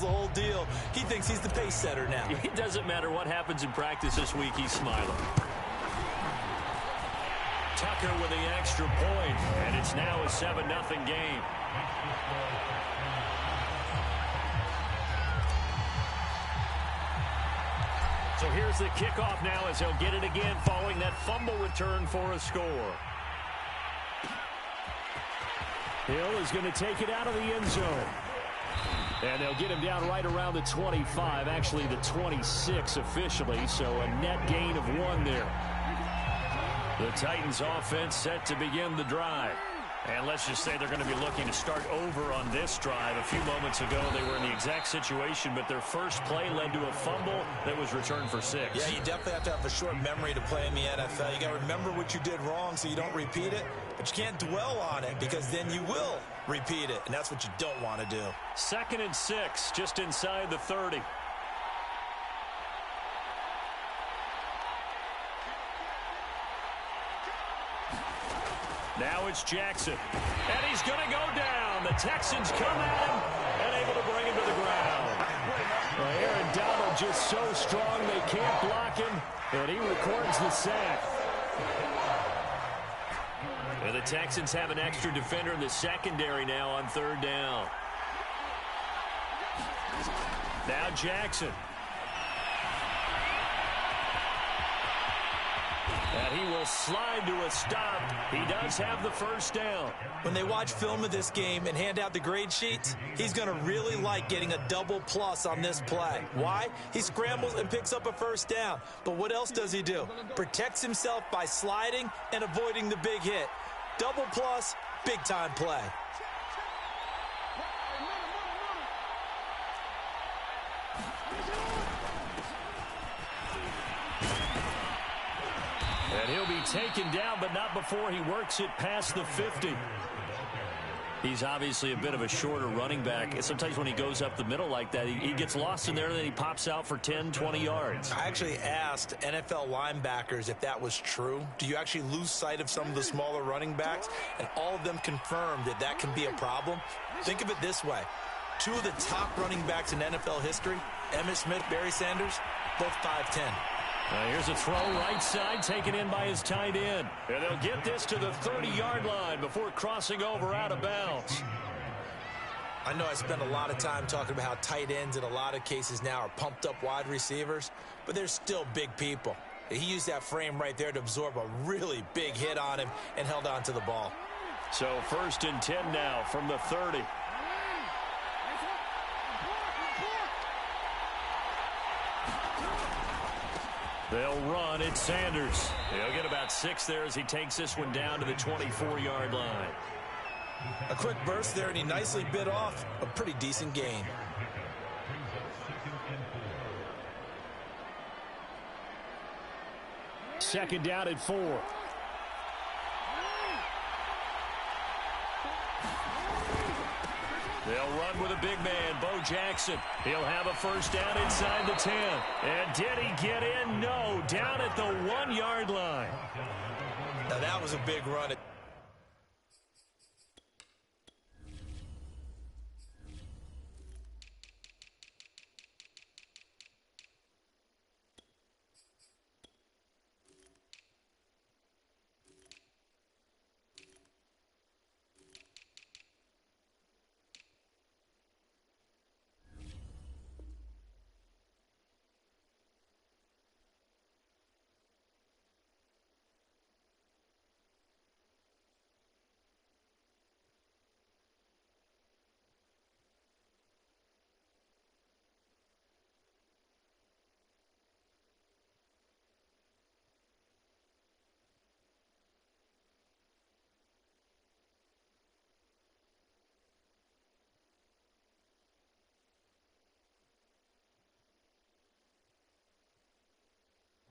the whole deal. He thinks he's the pace setter now. It doesn't matter what happens in practice this week. He's smiling. Tucker with the extra point, and it's now a 7-0 game. So here's the kickoff now as he'll get it again following that fumble return for a score. Hill is going to take it out of the end zone. And they'll get him down right around the 25, actually the 26 officially, so a net gain of 1 there. The Titans offense set to begin the drive. And let's just say they're going to be looking to start over on this drive. A few moments ago, they were in the exact situation, but their first play led to a fumble that was returned for 6. Yeah, you definitely have to have a short memory to play in the NFL. You got to remember what you did wrong so you don't repeat it, but you can't dwell on it because then you will repeat it, and that's what you don't want to do. 2nd and 6, just inside the 30. Now it's Jackson, and he's going to go down. The Texans come at him and able to bring him to the ground. Well, Aaron Donald just so strong they can't block him, and he records the sack. And the Texans have an extra defender in the secondary now on 3rd down. Now Jackson. And he will slide to a stop. He does have the first down. When they watch film of this game and hand out the grade sheets, he's going to really like getting a double plus on this play. Why? He scrambles and picks up a first down. But what else does he do? Protects himself by sliding and avoiding the big hit. Double plus, big-time play. And he'll be taken down, but not before he works it past the 50. He's obviously a bit of a shorter running back. Sometimes when he goes up the middle like that, he gets lost in there, and then he pops out for 10, 20 yards. I actually asked NFL linebackers if that was true. Do you actually lose sight of some of the smaller running backs? And all of them confirmed that that can be a problem. Think of it this way. 2 of the top running backs in NFL history, Emmitt Smith, Barry Sanders, both 5'10". Here's a throw right side taken in by his tight end. And they'll get this to the 30-yard line before crossing over out of bounds. I know I spend a lot of time talking about how tight ends in a lot of cases now are pumped up wide receivers, but they're still big people. He used that frame right there to absorb a really big hit on him and held on to the ball. So 1st and 10 now from the 30. They'll run. It's Sanders. He'll get about 6 there as he takes this one down to the 24-yard line. A quick burst there, and he nicely bit off a pretty decent gain. Second down at 4. They'll run with a big man, Bo Jackson. He'll have a first down inside the 10. And did he get in? No, down at the 1-yard line. Now that was a big run.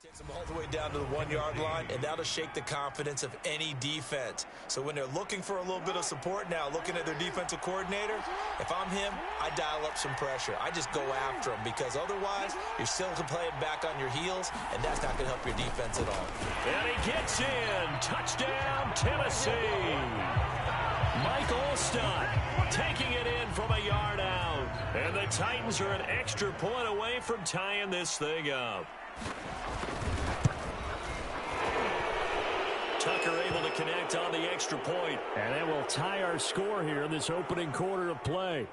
Takes them all the way down to the 1-yard line, and that'll shake the confidence of any defense. So when they're looking for a little bit of support now, looking at their defensive coordinator, if I'm him, I dial up some pressure. I just go after him because otherwise you're still playing back on your heels, and that's not going to help your defense at all. And he gets in. Touchdown, Tennessee. Mike Olstein taking it in from a yard out. And the Titans are an extra point away from tying this thing up. Tucker able to connect on the extra point. And that will tie our score here in this opening quarter of play.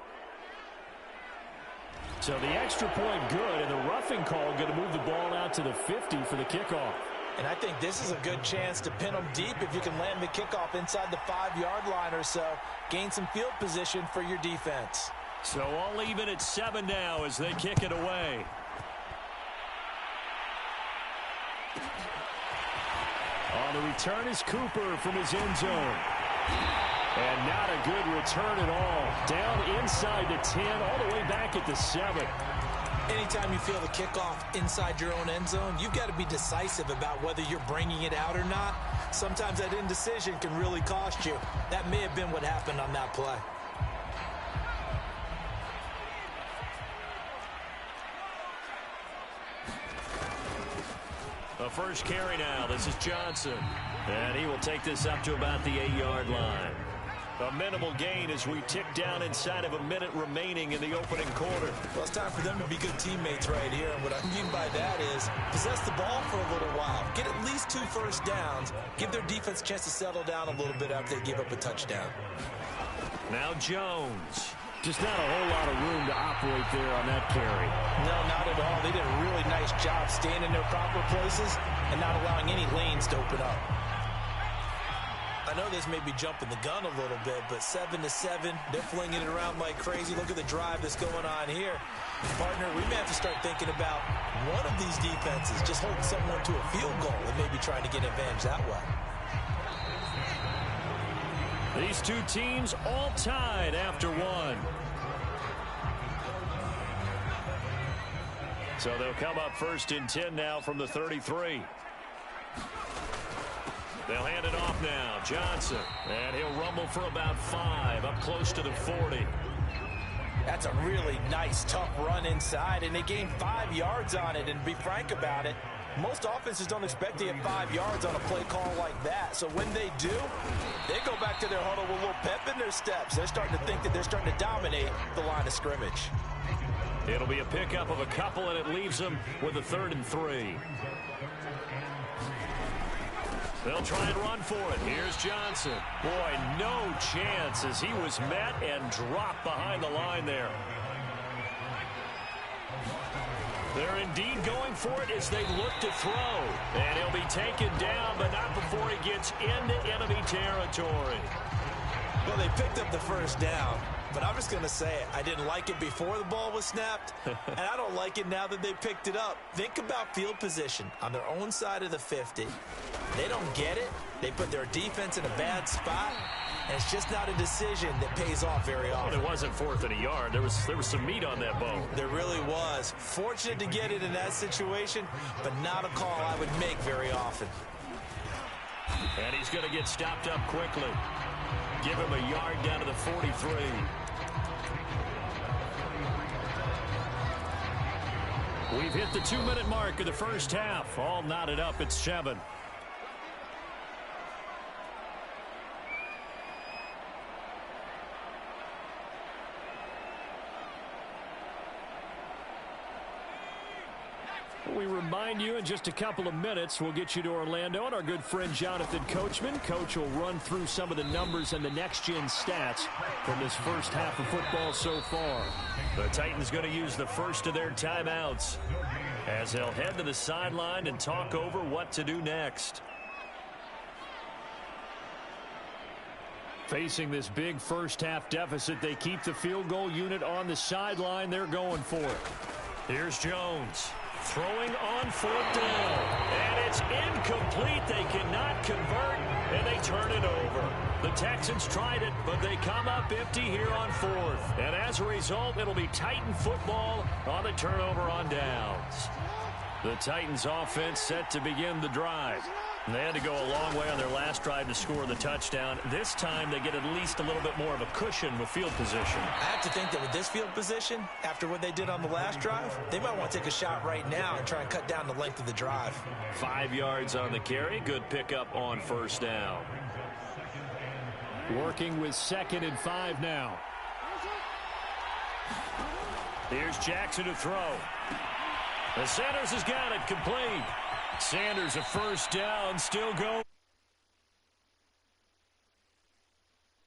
So the extra point good, and the roughing call going to move the ball out to the 50 for the kickoff. And I think this is a good chance to pin them deep if you can land the kickoff inside the 5-yard line or so. Gain some field position for your defense. So all even at 7 now as they kick it away. On the return is Cooper from his end zone. And not a good return at all. Down inside the 10, all the way back at the 7. Anytime you feel the kickoff inside your own end zone, you've got to be decisive about whether you're bringing it out or not. Sometimes that indecision can really cost you. That may have been what happened on that play. The first carry now. This is Johnson. And he will take this up to about the 8-yard line. A minimal gain as we tick down inside of a minute remaining in the opening quarter. Well, it's time for them to be good teammates right here. And what I mean by that is possess the ball for a little while. Get at least 2 first downs. Give their defense a chance to settle down a little bit after they give up a touchdown. Now Jones. Just not a whole lot of room to operate there on that carry. No, not at all. They did a really nice job staying in their proper places and not allowing any lanes to open up. I know this may be jumping the gun a little bit, but 7-7, they're flinging it around like crazy. Look at the drive that's going on here. Partner, we may have to start thinking about one of these defenses just holding someone to a field goal and maybe trying to get an advantage that way. These two teams all tied after 1. So they'll come up 1st and 10 now from the 33. They'll hand it off now. Johnson. And he'll rumble for about 5 up close to the 40. That's a really nice, tough run inside, and they gained 5 yards on it. And to be frank about it, most offenses don't expect to get 5 yards on a play call like that. So when they do, they go back to their huddle with a little pep in their steps. They're starting to think that they're starting to dominate the line of scrimmage. It'll be a pickup of a couple, and it leaves them with a 3rd and 3. They'll try and run for it. Here's Johnson. Boy, no chance as he was met and dropped behind the line there. They're indeed going for it as they look to throw. And he'll be taken down, but not before he gets into enemy territory. Well, they picked up the first down, but I'm just going to say it. I didn't like it before the ball was snapped, and I don't like it now that they picked it up. Think about field position on their own side of the 50. They don't get it. They put their defense in a bad spot, and it's just not a decision that pays off very often. Well, it wasn't 4th and a yard. There was some meat on that bone. There really was. Fortunate to get it in that situation, but not a call I would make very often. And he's going to get stopped up quickly. Give him a yard down to the 43. We've hit the 2-minute mark of the first half. All knotted up at 7. We remind you in just a couple of minutes we'll get you to Orlando and our good friend Jonathan Coachman. Coach will run through some of the numbers and the next-gen stats from this first half of football so far. The Titans going to use the first of their timeouts as they'll head to the sideline and talk over what to do next. Facing this big first-half deficit, they keep the field goal unit on the sideline. They're going for it. Here's Jones. Throwing on 4th down. And it's incomplete. They cannot convert, and they turn it over. The Texans tried it, but they come up empty here on 4th. And as a result, it'll be Titan football on the turnover on downs. The Titans offense set to begin the drive. They had to go a long way on their last drive to score the touchdown. This time they get at least a little bit more of a cushion with field position. I have to think that with this field position, after what they did on the last drive, they might want to take a shot right now and try and cut down the length of the drive. 5 yards on the carry. Good pickup on 1st down. Working with 2nd and 5 now. Here's Jackson to throw. The Sanders has got it complete. Sanders a first down, still going.